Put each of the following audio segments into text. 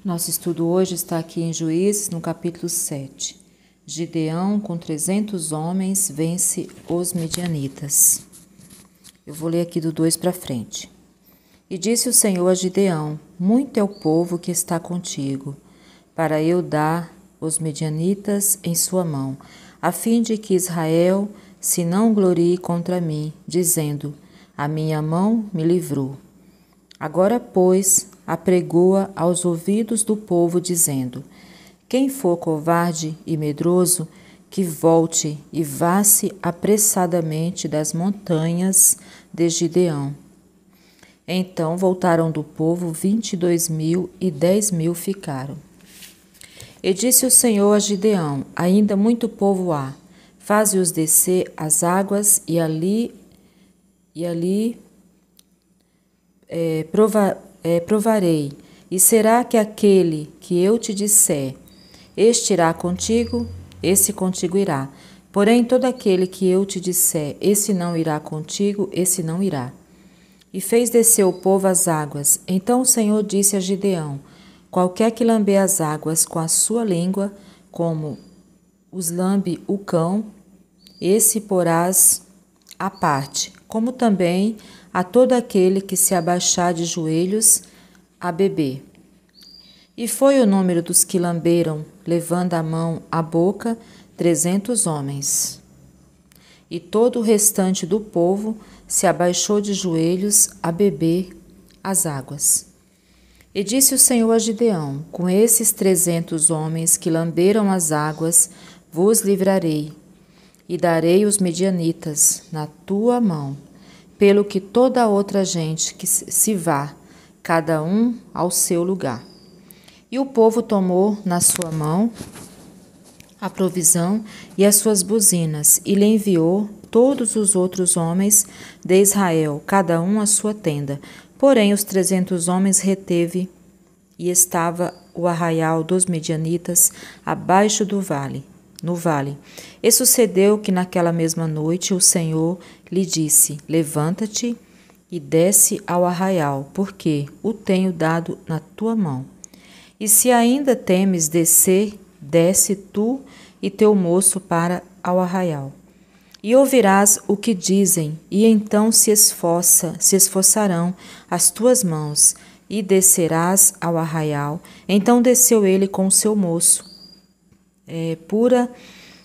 Nosso estudo hoje está aqui em Juízes, no capítulo 7. Gideão, com 300 homens, vence os midianitas. Eu vou ler aqui do 2 para frente. E disse o Senhor a Gideão: muito é o povo que está contigo, para eu dar os midianitas em sua mão, a fim de que Israel se não glorie contra mim, dizendo: a minha mão me livrou. Agora, pois, apregoa aos ouvidos do povo, dizendo: quem for covarde e medroso, que volte e vá-se apressadamente das montanhas de Gideão. Então voltaram do povo 22.000 e 10.000 ficaram. E disse o Senhor a Gideão: ainda muito povo há, faze-os descer as águas e ali provarei. E será que aquele que eu te disser, este irá contigo, esse contigo irá. Porém, todo aquele que eu te disser, esse não irá contigo, esse não irá. E fez descer o povo as águas. Então o Senhor disse a Gideão: qualquer que lamber as águas com a sua língua, como os lambe o cão, esse porás à parte, como também a todo aquele que se abaixar de joelhos a beber. E foi o número dos que lamberam, levando a mão à boca, 300 homens. E todo o restante do povo se abaixou de joelhos a beber as águas. E disse o Senhor a Gideão: com esses 300 homens que lamberam as águas, vos livrarei, e darei os midianitas na tua mão, pelo que toda a outra gente que se vá, cada um ao seu lugar. E o povo tomou na sua mão a provisão e as suas buzinas, e lhe enviou todos os outros homens de Israel, cada um à sua tenda. Porém, os 300 homens reteve, e estava o arraial dos midianitas abaixo do vale, no vale. E sucedeu que naquela mesma noite o Senhor lhe disse: levanta-te e desce ao arraial, porque o tenho dado na tua mão. E se ainda temes descer, desce tu e teu moço para ao arraial. E ouvirás o que dizem, e então se esforçarão as tuas mãos, e descerás ao arraial. Então desceu ele com o seu moço, pura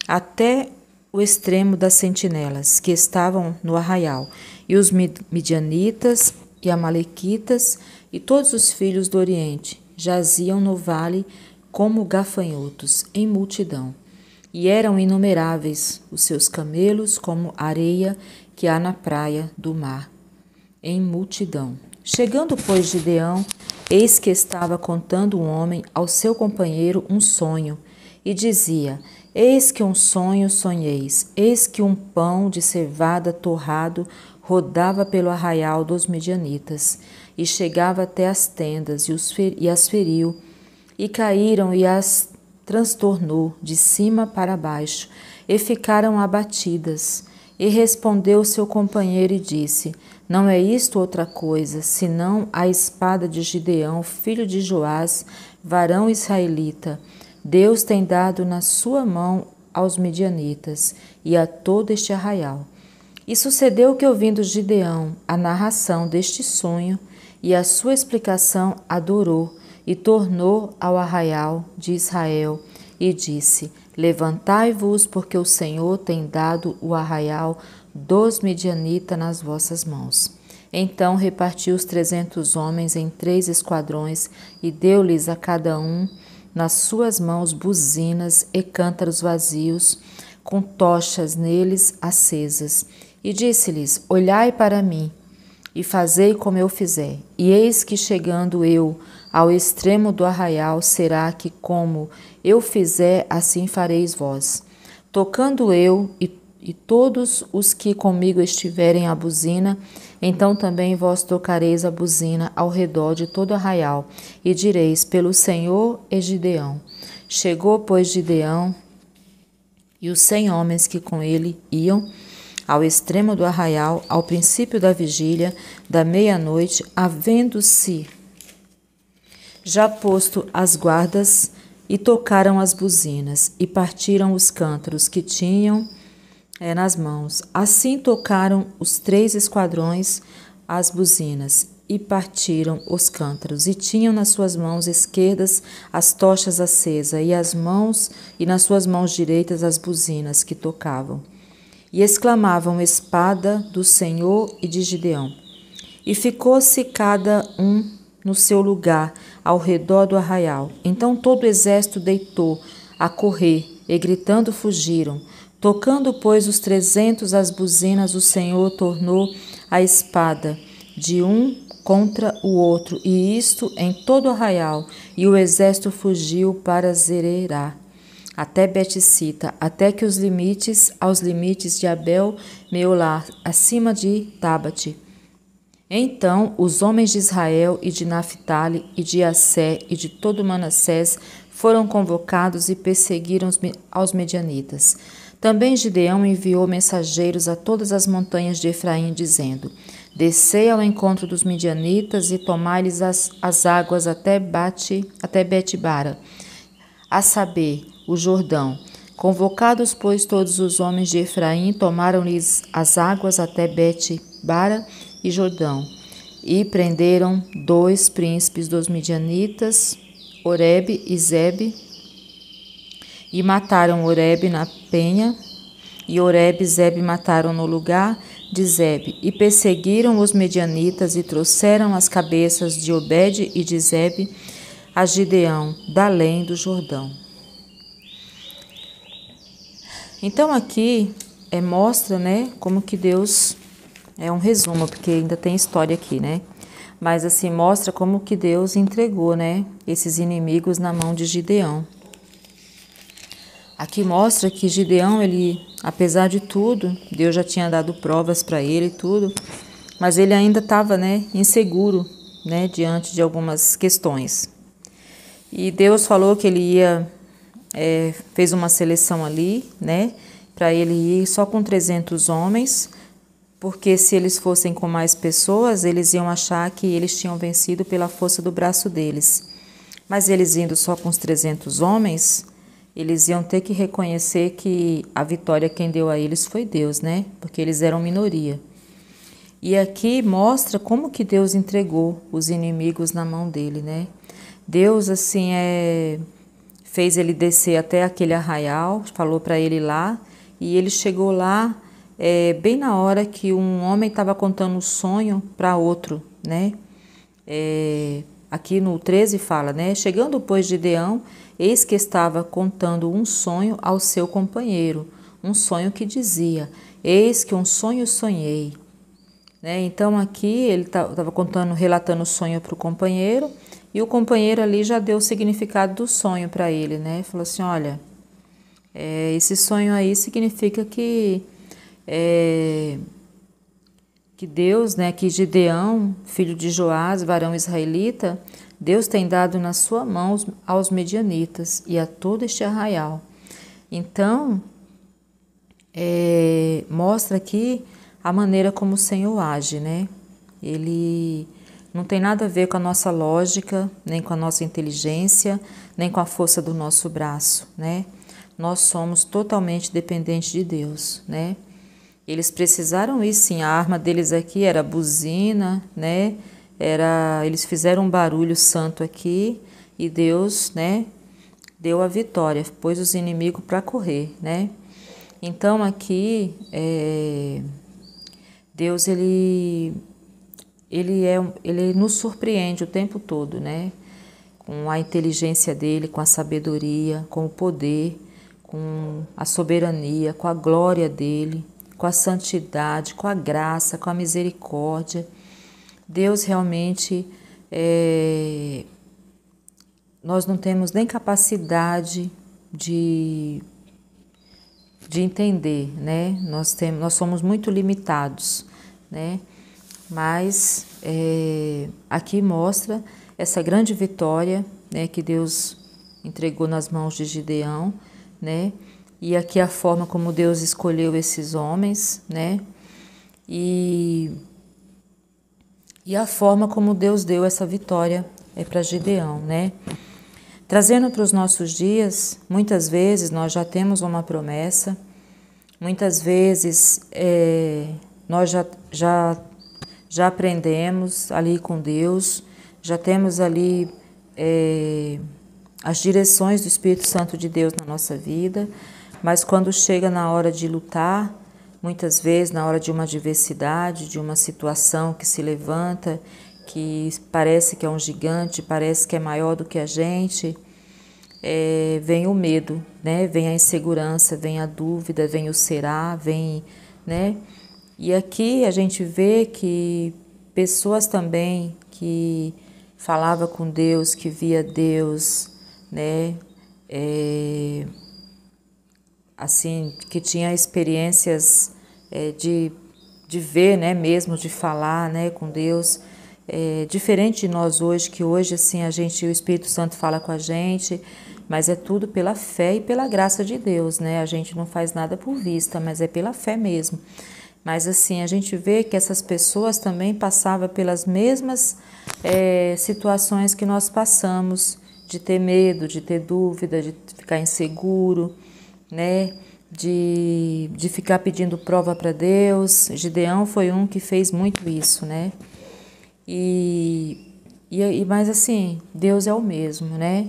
até o extremo das sentinelas que estavam no arraial, e os midianitas e amalequitas e todos os filhos do Oriente jaziam no vale como gafanhotos em multidão, e eram inumeráveis os seus camelos como areia que há na praia do mar, em multidão. Chegando, pois, Gideão, eis que estava contando um homem ao seu companheiro um sonho, e dizia: eis que um sonho sonheis, eis que um pão de cevada torrado rodava pelo arraial dos midianitas, e chegava até as tendas, e as feriu, e caíram e as transtornou de cima para baixo, e ficaram abatidas. E respondeu seu companheiro e disse: não é isto outra coisa, senão a espada de Gideão, filho de Joás, varão israelita. Deus tem dado na sua mão aos midianitas e a todo este arraial. E sucedeu que, ouvindo Gideão a narração deste sonho e a sua explicação, adorou e tornou ao arraial de Israel e disse: levantai-vos, porque o Senhor tem dado o arraial dos midianitas nas vossas mãos. Então repartiu os 300 homens em 3 esquadrões e deu-lhes a cada um nas suas mãos buzinas e cântaros vazios, com tochas neles acesas. E disse-lhes: olhai para mim, e fazei como eu fizer. E eis que, chegando eu ao extremo do arraial, será que, como eu fizer, assim fareis vós. Tocando eu e todos os que comigo estiverem a buzina, então também vós tocareis a buzina ao redor de todo o arraial, e direis: pelo Senhor e Gideão. Chegou, pois, Gideão e os 100 homens que com ele iam ao extremo do arraial, ao princípio da vigília da meia-noite, havendo-se já posto as guardas, e tocaram as buzinas, e partiram os cântaros que tinham nas mãos. Assim tocaram os 3 esquadrões as buzinas, e partiram os cântaros, e tinham nas suas mãos esquerdas as tochas acesas, e nas suas mãos direitas as buzinas que tocavam. E exclamavam: espada do Senhor e de Gideão. E ficou-se cada um no seu lugar, ao redor do arraial. Então todo o exército deitou a correr, e gritando fugiram. Tocando, pois, os 300 as buzinas, o Senhor tornou a espada de um contra o outro, e isto em todo o arraial, e o exército fugiu para Zererá, até Betissita, até que aos limites de Abel-Meolá, acima de Tabate. Então os homens de Israel e de Naphtali e de Assé e de todo Manassés foram convocados e perseguiram aos medianitas. Também Gideão enviou mensageiros a todas as montanhas de Efraim, dizendo: descei ao encontro dos midianitas e tomai-lhes as águas até Bet-bara, a saber, o Jordão. Convocados, pois, todos os homens de Efraim, tomaram-lhes as águas até Bet-bara e Jordão, e prenderam 2 príncipes dos midianitas, Oreb e Zebe, e mataram Oreb na penha, e Oreb e Zebe mataram no lugar de Zebe, e perseguiram os medianitas, e trouxeram as cabeças de Obed e de Zebe a Gideão, da além do Jordão. Então aqui mostra, né, como que Deus, é um resumo, porque ainda tem história aqui, né, mas assim, mostra como que Deus entregou, né, esses inimigos na mão de Gideão. Aqui mostra que Gideão, ele, apesar de tudo, Deus já tinha dado provas para ele e tudo, mas ele ainda estava, né, inseguro, né, diante de algumas questões. E Deus falou que ele fez uma seleção ali, né, para ele ir só com 300 homens, porque se eles fossem com mais pessoas, eles iam achar que eles tinham vencido pela força do braço deles. Mas eles indo só com os 300 homens, eles iam ter que reconhecer que a vitória quem deu a eles foi Deus, né? Porque eles eram minoria. E aqui mostra como que Deus entregou os inimigos na mão dele, né? Deus, assim, fez ele descer até aquele arraial, falou para ele ir lá, e ele chegou lá bem na hora que um homem estava contando um sonho para outro, né? Aqui no 13 fala, né? Chegando, pois, Gideão, eis que estava contando um sonho ao seu companheiro, um sonho que dizia: eis que um sonho sonhei. Né? Então aqui ele estava relatando o sonho para o companheiro, e o companheiro ali já deu o significado do sonho para ele, né? Falou assim: olha, esse sonho aí significa que Deus, né, que Gideão, filho de Joás, varão israelita, Deus tem dado na sua mão aos medianitas e a todo este arraial. Então, mostra aqui a maneira como o Senhor age, né? Ele não tem nada a ver com a nossa lógica, nem com a nossa inteligência, nem com a força do nosso braço, né? Nós somos totalmente dependentes de Deus, né? Eles precisaram ir, sim, a arma deles aqui era buzina, né? Eles fizeram um barulho santo aqui e Deus, né, deu a vitória, pôs os inimigos para correr, né? Então aqui Deus ele nos surpreende o tempo todo, né? Com a inteligência dele, com a sabedoria, com o poder, com a soberania, com a glória dele, com a santidade, com a graça, com a misericórdia. Deus realmente, nós não temos nem capacidade de entender, né? Nós somos muito limitados, né? Mas aqui mostra essa grande vitória, né, que Deus entregou nas mãos de Gideão, né? E aqui a forma como Deus escolheu esses homens, né? E a forma como Deus deu essa vitória para Gideão, né? Trazendo para os nossos dias, muitas vezes nós já temos uma promessa, muitas vezes nós já aprendemos ali com Deus, já temos ali as direções do Espírito Santo de Deus na nossa vida, mas quando chega na hora de lutar, muitas vezes na hora de uma adversidade, de uma situação que se levanta, que parece que é um gigante, parece que é maior do que a gente, vem o medo, né? Vem a insegurança, vem a dúvida, vem o será, vem, né? E aqui a gente vê que pessoas também que falava com Deus, que via Deus, né? Assim, que tinha experiências de ver, né? Mesmo de falar, né? Com Deus. Diferente de nós hoje, que hoje assim o Espírito Santo fala com a gente, mas é tudo pela fé e pela graça de Deus, né? A gente não faz nada por vista, mas é pela fé mesmo. Mas assim, a gente vê que essas pessoas também passavam pelas mesmas situações que nós passamos, de ter medo, de ter dúvida, de ficar inseguro, né? De ficar pedindo prova para Deus. Gideão foi um que fez muito isso, né? Mas assim, Deus é o mesmo, né?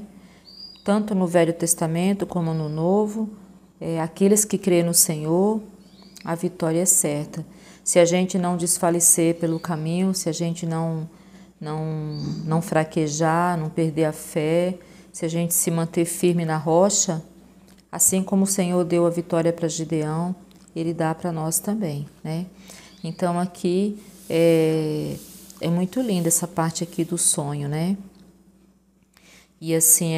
Tanto no Velho Testamento como no Novo, aqueles que crêem no Senhor, a vitória é certa. Se a gente não desfalecer pelo caminho, se a gente não fraquejar, não perder a fé, se a gente se manter firme na rocha, assim como o Senhor deu a vitória para Gideão, Ele dá para nós também, né? Então aqui é muito linda essa parte aqui do sonho, né? E assim,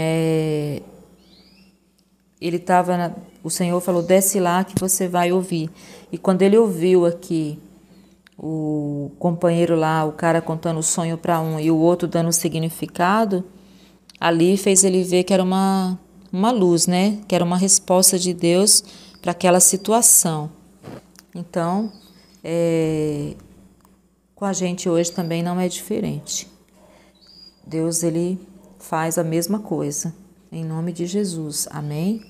o Senhor falou, desce lá que você vai ouvir. E quando ele ouviu aqui, o companheiro lá, o cara contando o sonho para um e o outro dando o significado, ali fez ele ver que era uma luz, né? Que era uma resposta de Deus para aquela situação. Então, com a gente hoje também não é diferente. Deus, Ele faz a mesma coisa. Em nome de Jesus. Amém?